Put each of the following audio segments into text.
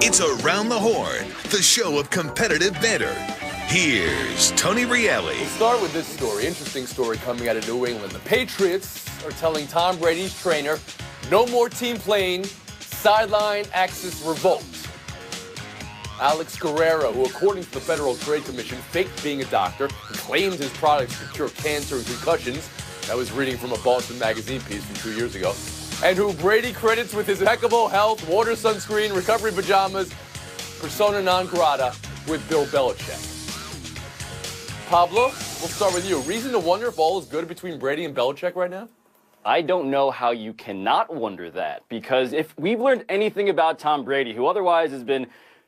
It's Around the Horn, the show of competitive banter. Here's Tony Reale. We'll start with this story. Interesting story coming out of New England. The Patriots are telling Tom Brady's trainer, no more team playing, sideline access revoked. Alex Guerrero, who according to the Federal Trade Commission faked being a doctor and claimed his products could cure cancer and concussions. That was reading from a Boston Magazine piece from 2 years ago. And who Brady credits with his impeccable health, water sunscreen, recovery pajamas, persona non grata with Bill Belichick. Pablo, we'll start with you. Reason to wonder if all is good between Brady and Belichick right now? I don't know how you cannot wonder that, because if we've learned anything about Tom Brady, who otherwise has been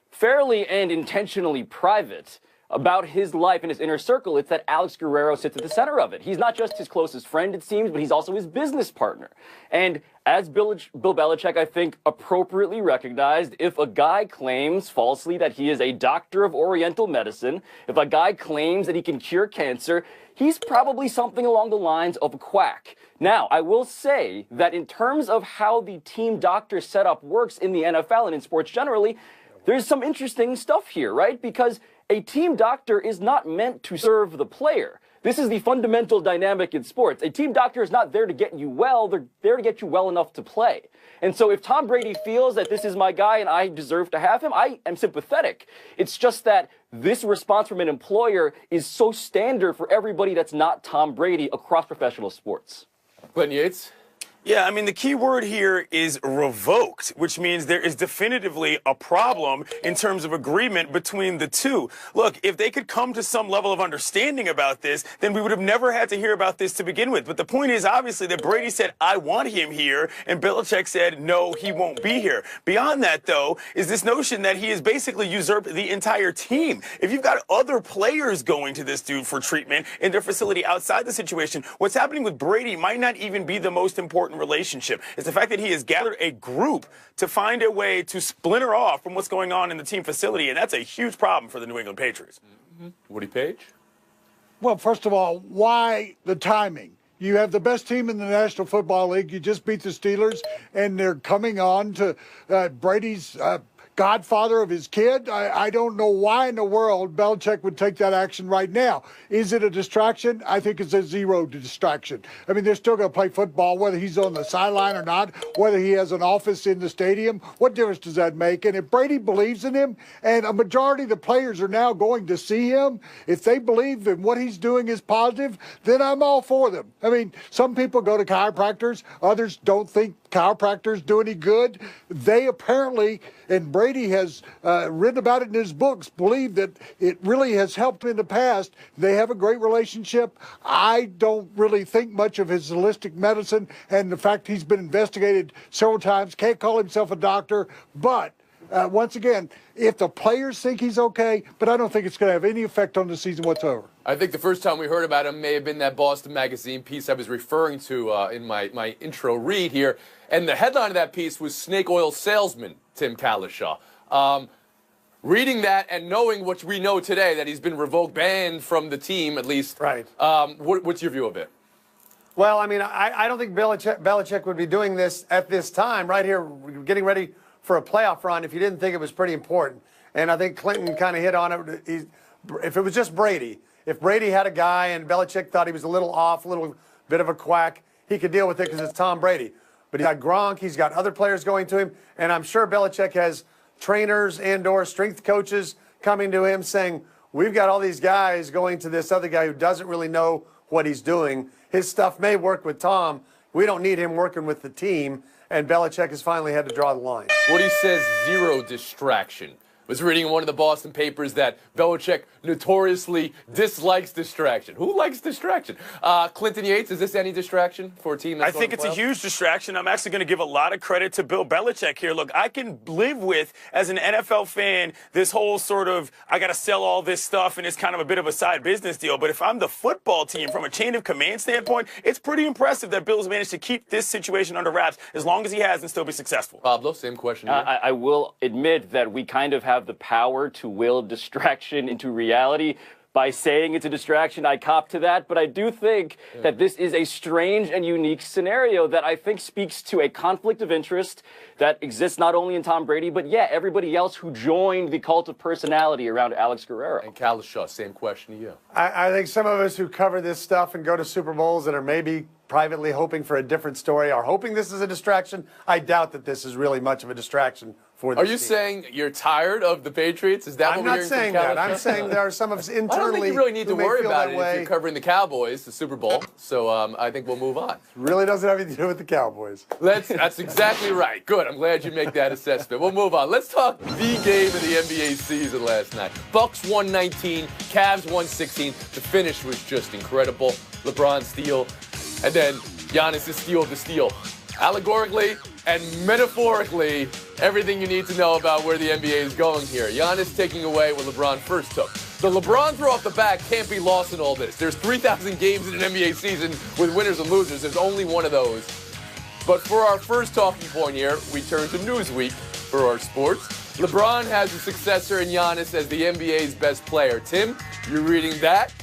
fairly and intentionally private about his life and his inner circle, it's that Alex Guerrero sits at the center of it. He's not just his closest friend, it seems, but he's also his business partner. And as Bill Belichick, I think, appropriately recognized, if a guy claims falsely that he is a doctor of Oriental medicine, if a guy claims that he can cure cancer, he's probably something along the lines of a quack. Now, I will say that in terms of how the team doctor setup works in the NFL and in sports generally, there's some interesting stuff here, right? Because a team doctor is not meant to serve the player. This is the fundamental dynamic in sports. A team doctor is not there to get you well, they're there to get you well enough to play. And so if Tom Brady feels that this is my guy and I deserve to have him, I am sympathetic. It's just that this response from an employer is so standard for everybody that's not Tom Brady across professional sports. Clinton Yates? Yeah, I mean, the key word here is revoked, which means there is definitively a problem in terms of agreement between the two. Look, if they could come to some level of understanding about this, then we would have never had to hear about this to begin with. But the point is, obviously, that Brady said, I want him here, and Belichick said, no, he won't be here. Beyond that, though, is this notion that he has basically usurped the entire team. If you've got other players going to this dude for treatment in their facility outside the situation, what's happening with Brady might not even be the most important relationship. It's the fact that he has gathered a group to find a way to splinter off from what's going on in the team facility, and that's a huge problem for the New England Patriots. Mm-hmm. Woody Page? Well, first of all, why the timing? You have the best team in the National Football League. You just beat the Steelers, and they're coming on to Brady's godfather of his kid. I don't know why in the world Belichick would take that action right now. Is it a distraction? I think it's a zero distraction. I mean, they're still going to play football, whether he's on the sideline or not, whether he has an office in the stadium. What difference does that make? And if Brady believes in him, and a majority of the players are now going to see him, if they believe that what he's doing is positive, then I'm all for them. I mean, some people go to chiropractors. Others don't think chiropractors do any good. They apparently, and Brady has written about it in his books, believe that it really has helped in the past. They have a great relationship. I don't really think much of his holistic medicine and the fact he's been investigated several times. Can't call himself a doctor, but once again, if the players think he's okay, but I don't think it's going to have any effect on the season whatsoever. I think the first time we heard about him may have been that Boston Magazine piece I was referring to in my intro read here. And the headline of that piece was Snake Oil Salesman Tim Kalishaw. Reading that and knowing what we know today, that he's been revoked, banned from the team at least. Right. What's your view of it? Well, I mean, I don't think Belichick would be doing this at this time, right here, getting ready for a playoff run, if you didn't think it was pretty important. And I think Clinton kind of hit on it. If it was just Brady, if Brady had a guy and Belichick thought he was a little off, a little bit of a quack, he could deal with it because it's Tom Brady. But he's got Gronk, he's got other players going to him, and I'm sure Belichick has trainers and/or strength coaches coming to him saying, we've got all these guys going to this other guy who doesn't really know what he's doing. His stuff may work with Tom. We don't need him working with the team. And Belichick has finally had to draw the line. Woody says zero distraction. Was reading in one of the Boston papers that Belichick notoriously dislikes distraction. Who likes distraction? Clinton Yates, is this any distraction for a team that's I think it's a huge distraction. I'm actually going to give a lot of credit to Bill Belichick here. Look, I can live with, as an NFL fan, this whole sort of, I got to sell all this stuff and it's kind of a bit of a side business deal. But if I'm the football team, from a chain of command standpoint, it's pretty impressive that Bill's managed to keep this situation under wraps as long as he has and still be successful. Pablo, same question. I will admit that we kind of have the power to will distraction into reality. by saying it's a distraction. I cop to that, but I do think that this is a strange and unique scenario that I think speaks to a conflict of interest that exists not only in Tom Brady, but everybody else who joined the cult of personality around Alex Guerrero. And Kalishaw, same question to you. I think some of us who cover this stuff and go to Super Bowls and are maybe privately hoping for a different story are hoping this is a distraction. I doubt that this is really much of a distraction for this Are you team. saying you're tired of the Patriots? Is that I'm what we're not hearing saying from that. Kalishaw? I'm saying there are some of us internally. I don't think you really need to who may worry feel about that it way. if you're covering the Cowboys, the Super Bowl. So I think we'll move on. Really doesn't have anything to do with the Cowboys. That's exactly right. Good. I'm glad you make that assessment. We'll move on. Let's talk the game of the NBA season last night. Bucks 119, Cavs 116. The finish was just incredible. LeBron steal, and then Giannis' steal of the steal. Allegorically and metaphorically, everything you need to know about where the NBA is going here. Giannis taking away what LeBron first took. The LeBron throw off the back can't be lost in all this. There's 3,000 games in an NBA season with winners and losers. There's only one of those. But for our first talking point here, we turn to Newsweek for our sports. LeBron has a successor in Giannis as the NBA's best player. Tim, you're reading that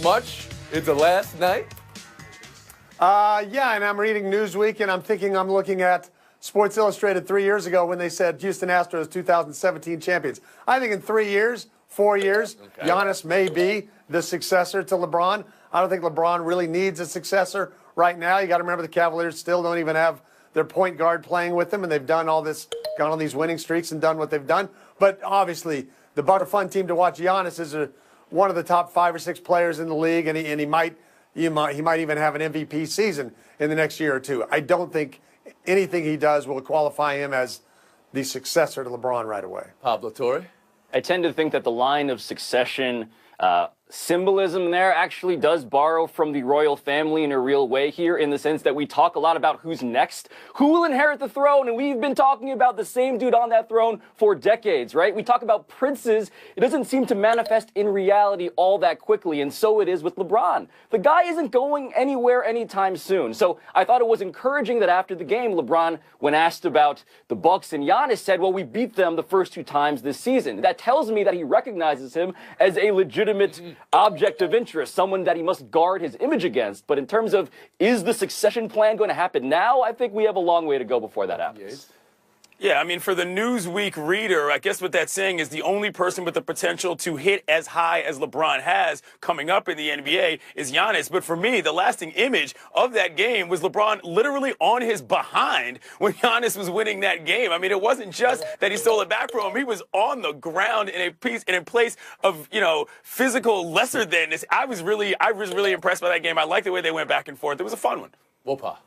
much into last night? Yeah, and I'm reading Newsweek, and I'm thinking I'm looking at Sports Illustrated 3 years ago when they said Houston Astros 2017 champions. I think in 3 years, 4 years, Giannis may be the successor to LeBron. I don't think LeBron really needs a successor right now. You got to remember the Cavaliers still don't even have their point guard playing with them, and they've done all this, gone on these winning streaks and done what they've done. But obviously, the Bucks are a fun team to watch. Giannis is one of the top 5 or 6 players in the league, and he might even have an MVP season in the next year or two. I don't think anything he does will qualify him as the successor to LeBron right away. Pablo Torre? I tend to think that the line of succession symbolism there actually does borrow from the royal family in a real way here, in the sense that we talk a lot about who's next, who will inherit the throne, and we've been talking about the same dude on that throne for decades, right? We talk about princes. It doesn't seem to manifest in reality all that quickly, and so it is with LeBron. The guy isn't going anywhere anytime soon. So I thought it was encouraging that after the game, LeBron, when asked about the Bucks and Giannis, said, well, we beat them the first 2 times this season. That tells me that he recognizes him as a legitimate object of interest, someone that he must guard his image against. But in terms of, is the succession plan going to happen now? I think we have a long way to go before that happens. Yeah, I mean, for the Newsweek reader, I guess what that's saying is the only person with the potential to hit as high as LeBron has coming up in the NBA is Giannis. But for me, the lasting image of that game was LeBron literally on his behind when Giannis was winning that game. I mean, it wasn't just that he stole it back from him. He was on the ground in a place of, physical lesser thanness. I was really impressed by that game. I liked the way they went back and forth. It was a fun one. Wopa.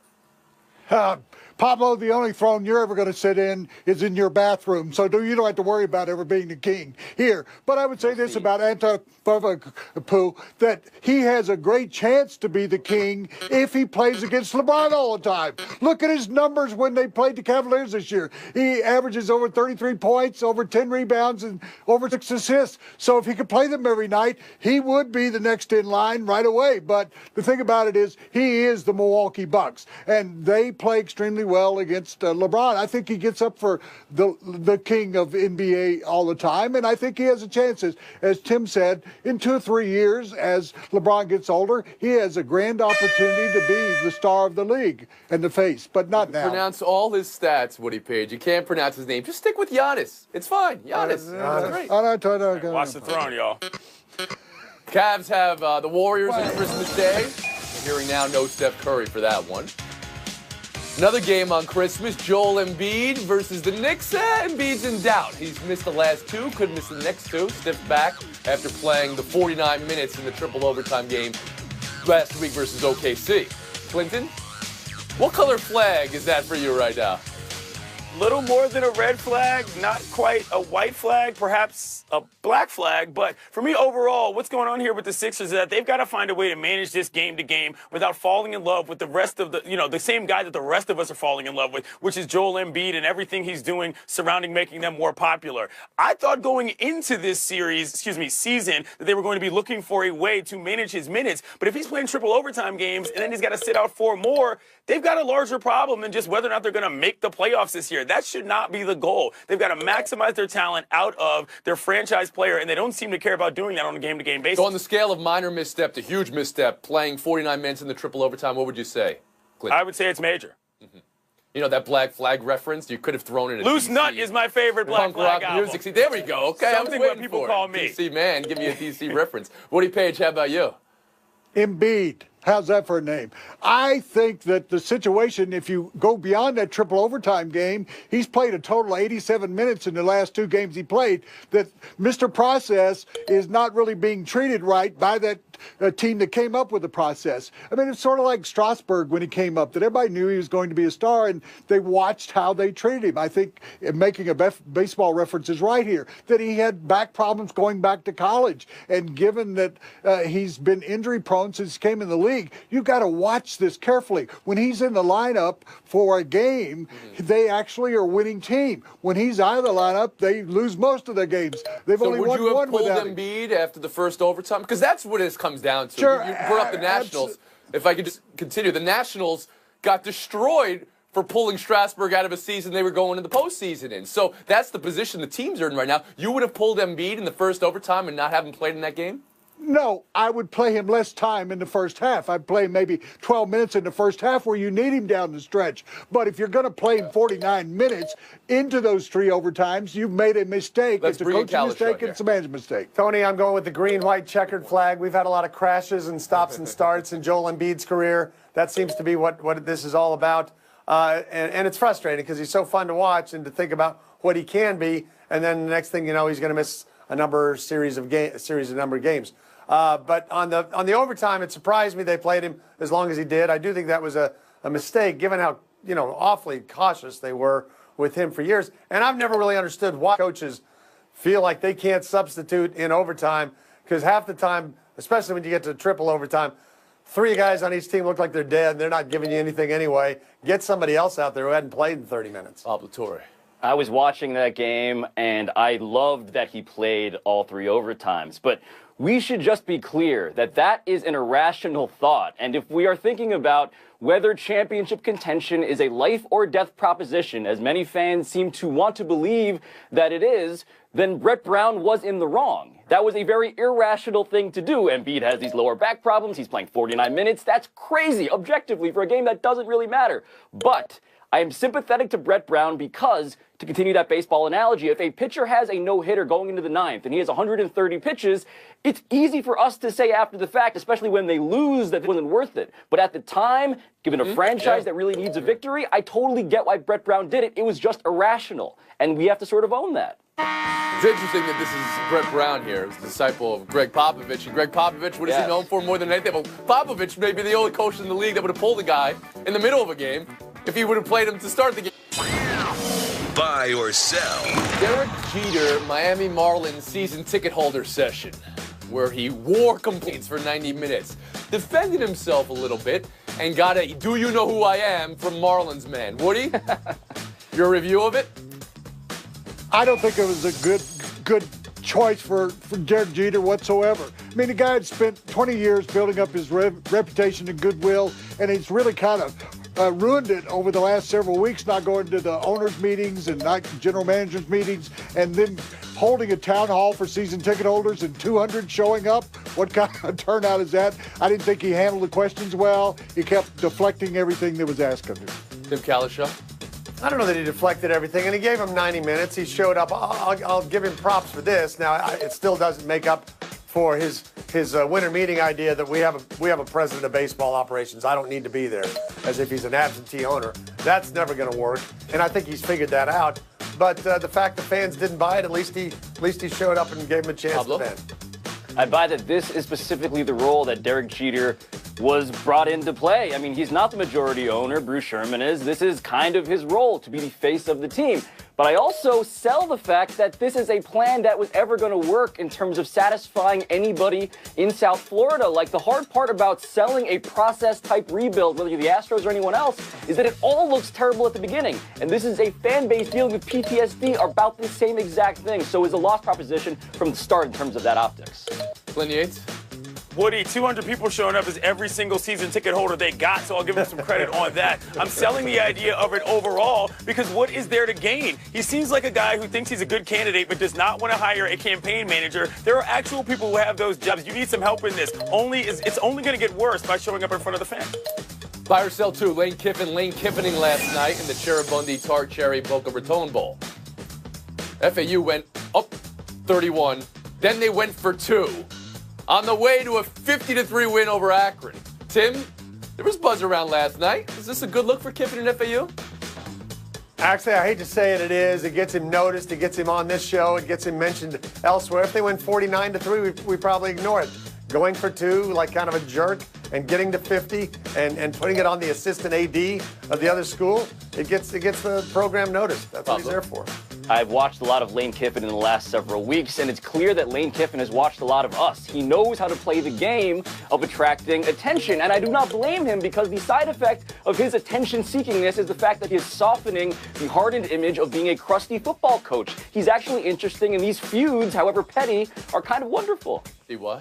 Pablo, the only throne you're ever going to sit in is in your bathroom, so you don't have to worry about ever being the king here. But I would say this about Antetokounmpo, that he has a great chance to be the king if he plays against LeBron all the time. Look at his numbers when they played the Cavaliers this year. He averages over 33 points, over 10 rebounds, and over 6 assists. So if he could play them every night, he would be the next in line right away. But the thing about it is, he is the Milwaukee Bucks, and they play extremely well against LeBron. I think he gets up for the king of NBA all the time, and I think he has a chance. As Tim said, in 2 or 3 years, as LeBron gets older, he has a grand opportunity to be the star of the league and the face, but not now. Pronounce all his stats, Woody Page. You can't pronounce his name. Just stick with Giannis. It's fine. Giannis. Great. Watch the throne, y'all. Cavs have the Warriors on Christmas Day. We're hearing now no Steph Curry for that one. Another game on Christmas, Joel Embiid versus the Knicks. Embiid's in doubt. He's missed the last 2, could miss the next 2. Stiff back after playing the 49 minutes in the triple overtime game last week versus OKC. Clinton, what color flag is that for you right now? Little more than a red flag, not quite a white flag, perhaps a black flag. But for me, overall, what's going on here with the Sixers is that they've got to find a way to manage this game to game without falling in love with the rest of the same guy that the rest of us are falling in love with, which is Joel Embiid and everything he's doing surrounding making them more popular. I thought going into this season, that they were going to be looking for a way to manage his minutes. But if he's playing triple overtime games and then he's got to sit out 4 more, they've got a larger problem than just whether or not they're going to make the playoffs this year. here. That should not be the goal. They've got to maximize their talent out of their franchise player, and they don't seem to care about doing that on a game-to-game basis. So on the scale of minor misstep to huge misstep, playing 49 minutes in the triple overtime, what would you say, Clint? I would say it's major. Mm-hmm. You know, that Black Flag reference, you could have thrown it at Loose DC. Nut is my favorite Black Punk Flag rock album. music. See, there we go. Okay, Something I was what waiting people for call it. me. DC man, give me a DC reference. Woody Page, how about you? Embiid. How's that for a name? I think that the situation, if you go beyond that triple overtime game, he's played a total of 87 minutes in the last 2 games he played, that Mr. Process is not really being treated right by that team that came up with the process. I mean, it's sort of like Strasburg when he came up, that everybody knew he was going to be a star, and they watched how they treated him. I think making a baseball reference is right here, that he had back problems going back to college, and given that he's been injury prone since he came in the league, you've got to watch this carefully. When he's in the lineup for a game, they actually are a winning team. When he's out of the lineup, they lose most of their games. They've only won one would you have pulled without him. Embiid after the first overtime? Because that's what it comes down to. Sure, You brought up the Nationals. If I could just continue, the Nationals got destroyed for pulling Strasburg out of a season they were going to the postseason in. So that's the position the teams are in right now. You would have pulled Embiid in the first overtime and not have him played in that game? No, I would play him less time in the first half. I'd play him maybe 12 minutes in the first half where you need him down the stretch. But if you're going to play him 49 minutes into those 3 overtimes, you've made a mistake. Let's it's a coaching mistake. It's a management mistake. Tony, I'm going with the green-white checkered flag. We've had a lot of crashes and stops and starts in Joel Embiid's career. That seems to be what this is all about. And it's frustrating because he's so fun to watch and to think about what he can be. And then the next thing you know, he's going to miss a series of games. But on the overtime, it surprised me they played him as long as he did. I do think that was a mistake, given how awfully cautious they were with him for years. And I've never really understood why coaches feel like they can't substitute in overtime, because half the time, especially when you get to triple overtime, 3 guys on each team look like they're dead and they're not giving you anything anyway. Get somebody else out there who hadn't played in 30 minutes. Bob Latore. I was watching that game, and I loved that he played all 3 overtimes. But we should just be clear that that is an irrational thought. And if we are thinking about whether championship contention is a life or death proposition, as many fans seem to want to believe that it is, then Brett Brown was in the wrong. That was a very irrational thing to do. Embiid has these lower back problems. He's playing 49 minutes. That's crazy, objectively, for a game that doesn't really matter. But I am sympathetic to Brett Brown because, to continue that baseball analogy, if a pitcher has a no-hitter going into the 9th and he has 130 pitches, it's easy for us to say after the fact, especially when they lose, that it wasn't worth it. But at the time, given a franchise that really needs a victory, I totally get why Brett Brown did it. It was just irrational, and we have to sort of own that. It's interesting that this is Brett Brown here, who's a disciple of Greg Popovich. And Greg Popovich, what is he known for more than anything? Well, Popovich may be the only coach in the league that would have pulled a guy in the middle of a game if he would have played him to start the game. Buy or sell. Derek Jeter, Miami Marlins season ticket holder session, where he wore complaints for 90 minutes, defended himself a little bit, and got a "Do you know who I am?" from Marlins man. Woody, your review of it? I don't think it was a good choice for Derek Jeter whatsoever. I mean, the guy had spent 20 years building up his reputation and goodwill, and he's really kind of ruined it over the last several weeks, not going to the owners' meetings and not general managers' meetings, and then holding a town hall for season ticket holders and 200 showing up. What kind of turnout is that? I didn't think he handled the questions well. He kept deflecting everything that was asked of him. Tim Kalishaw? I don't know that he deflected everything, and he gave him 90 minutes. He showed up. I'll give him props for this. Now, it still doesn't make up for his winter meeting idea that we have a president of baseball operations. I don't need to be there, as if he's an absentee owner. That's never going to work, and I think he's figured that out. But the fact the fans didn't buy it, at least he showed up and gave him a chance to vent. I buy that this is specifically the role that Derek Jeter was brought into play. I mean, he's not the majority owner, Bruce Sherman is. This is kind of his role, to be the face of the team. But I also sell the fact that this is a plan that was ever going to work in terms of satisfying anybody in South Florida. Like, the hard part about selling a process-type rebuild, whether you're the Astros or anyone else, is that it all looks terrible at the beginning. And this is a fan base dealing with PTSD about the same exact thing. So it's a lost proposition from the start in terms of that optics. Glenn Yates? Woody, 200 people showing up is every single season ticket holder they got, so I'll give him some credit on that. I'm selling the idea of it overall because what is there to gain? He seems like a guy who thinks he's a good candidate but does not want to hire a campaign manager. There are actual people who have those jobs. You need some help in this. It's only going to get worse by showing up in front of the fans. Buy or sell two. Lane Kiffining last night in the Cheribundi Tart Cherry Boca Raton Bowl. FAU went up 31. Then they went for 2. On the way to a 50-3 win over Akron. Tim, there was buzz around last night. Is this a good look for Kiffin and FAU? Actually, I hate to say it, it is. It gets him noticed. It gets him on this show. It gets him mentioned elsewhere. If they win 49-3, we probably ignore it. Going for 2, like kind of a jerk, and getting to 50 and putting it on the assistant AD of the other school, it gets the program noticed. That's what he's there for. I've watched a lot of Lane Kiffin in the last several weeks, and it's clear that Lane Kiffin has watched a lot of us. He knows how to play the game of attracting attention, and I do not blame him because the side effect of his attention-seekingness is the fact that he is softening the hardened image of being a crusty football coach. He's actually interesting, and these feuds, however petty, are kind of wonderful. See why?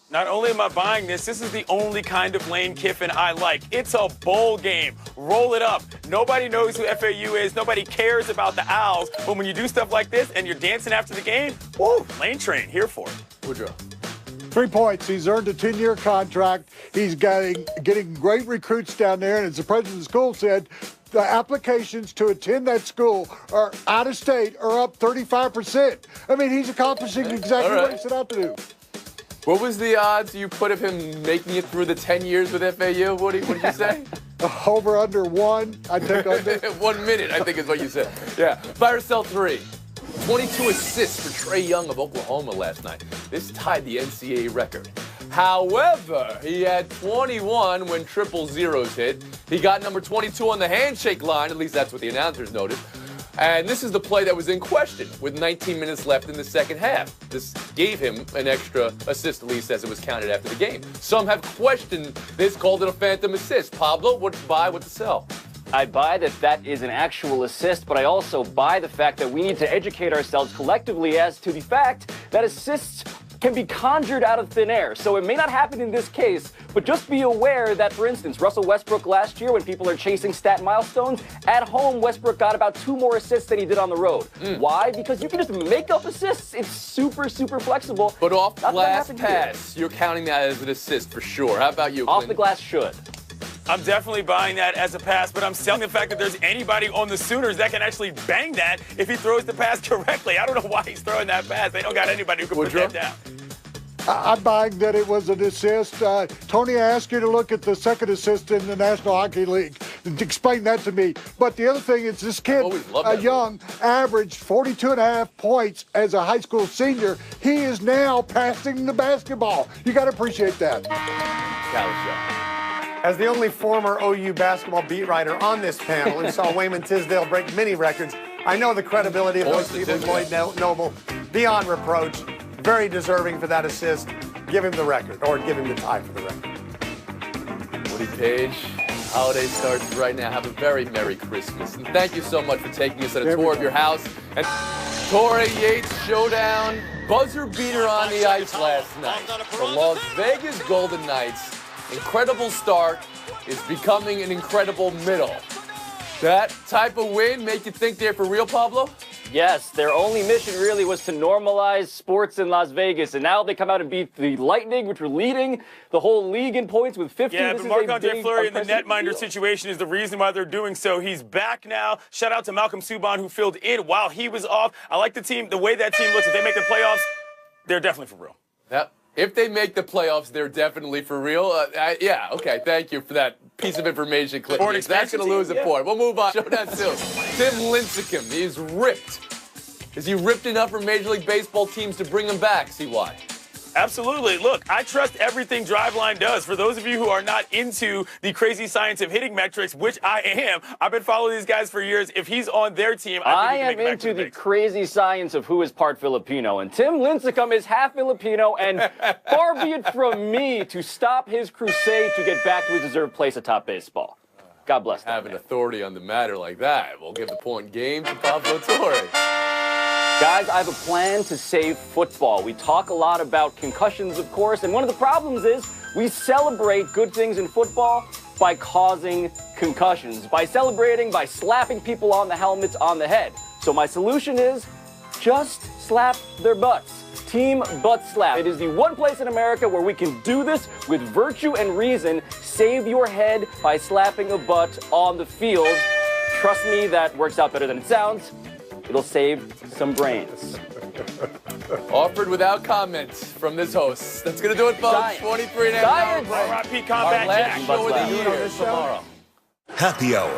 Not only am I buying this is the only kind of Lane Kiffin I like. It's a bowl game. Roll it up. Nobody knows who FAU is. Nobody cares about the Owls. But when you do stuff like this and you're dancing after the game, woo, Lane Train, here for it. Woodrow. 3 points. He's earned a 10-year getting great recruits down there. And as the president of the school said, the applications to attend that school are out of state are up 35%. I mean, he's accomplishing exactly what he set out to do. What was the odds you put of him making it through the 10 years with FAU? What did you say? Over under 1. I take under. 1 minute, I think is what you said. Yeah. Buy or sell 3. 22 assists for Trae Young of Oklahoma last night. This tied the NCAA record. However, he had 21 when triple zeros hit. He got number 22 on the handshake line, at least that's what the announcers noted. And this is the play that was in question with 19 minutes left in the second half. This gave him an extra assist, at least as it was counted after the game. Some have questioned this, called it a phantom assist. Pablo, what to buy, what to sell? I buy that is an actual assist, but I also buy the fact that we need to educate ourselves collectively as to the fact that assists can be conjured out of thin air. So it may not happen in this case, but just be aware that, for instance, Russell Westbrook last year, when people are chasing stat milestones, at home, Westbrook got about 2 more assists than he did on the road. Why? Because you can just make up assists. It's super, super flexible. But off glass pass, you're counting that as an assist for sure. How about you, Clinton? Off the glass should. I'm definitely buying that as a pass, but I'm selling the fact that there's anybody on the Sooners that can actually bang that if he throws the pass correctly. I don't know why he's throwing that pass. They don't got anybody who can put that down. I'm buying that it was an assist. Tony, I asked you to look at the second assist in the National Hockey League and explain that to me. But the other thing is this kid, Young, averaged 42.5 points as a high school senior. He is now passing the basketball. You got to appreciate that. As the only former OU basketball beat writer on this panel who saw Wayman Tisdale break many records, I know the credibility of those people, Lloyd Noble, beyond reproach. Very deserving for that assist. Give him the record, or give him the tie for the record. Woody Page, holiday starts right now. Have a very Merry Christmas. And thank you so much for taking us on a tour of your house. And Torrey Yates showdown, buzzer beater on the ice last night. The Las Vegas Golden Knights' incredible start is becoming an incredible middle. That type of win make you think they're for real, Pablo? Yes, their only mission really was to normalize sports in Las Vegas, and now they come out and beat the Lightning, which were leading the whole league in points with 50. Yeah, but Marc-Andre Fleury in the netminder situation is the reason why they're doing so. He's back now. Shout out to Malcolm Subban, who filled in while he was off. I like the team, the way that team looks. If they make the playoffs, they're definitely for real. Yep. If they make the playoffs, they're definitely for real. Yeah, okay, thank you for that piece of information, Clinton. That's going to lose a point. We'll move on. Showdown 2. Tim Lincecum, he's ripped. Is he ripped enough for Major League Baseball teams to bring him back? See why? Absolutely. Look, I trust everything Driveline does. For those of you who are not into the crazy science of hitting metrics, which I am, I've been following these guys for years. If he's on their team, I am into the crazy science of who is part Filipino. And Tim Lincecum is half Filipino, and far be it from me to stop his crusade to get back to his deserved place atop baseball. God bless them. Have an authority on the matter like that. We'll give the point game to Pablo Torre. Guys, I have a plan to save football. We talk a lot about concussions, of course, and one of the problems is we celebrate good things in football by causing concussions, by celebrating, by slapping people on the helmets on the head. So my solution is just slap their butts. Team Butt Slap. It is the one place in America where we can do this with virtue and reason. Save your head by slapping a butt on the field. Trust me, that works out better than it sounds. It'll save some brains. Offered without comment from this host. That's going to do it, folks. Science. 23 and a half Science. hours. R.I.P. Our Combat last Jack. show of the Butt year slap. is tomorrow. Happy Hour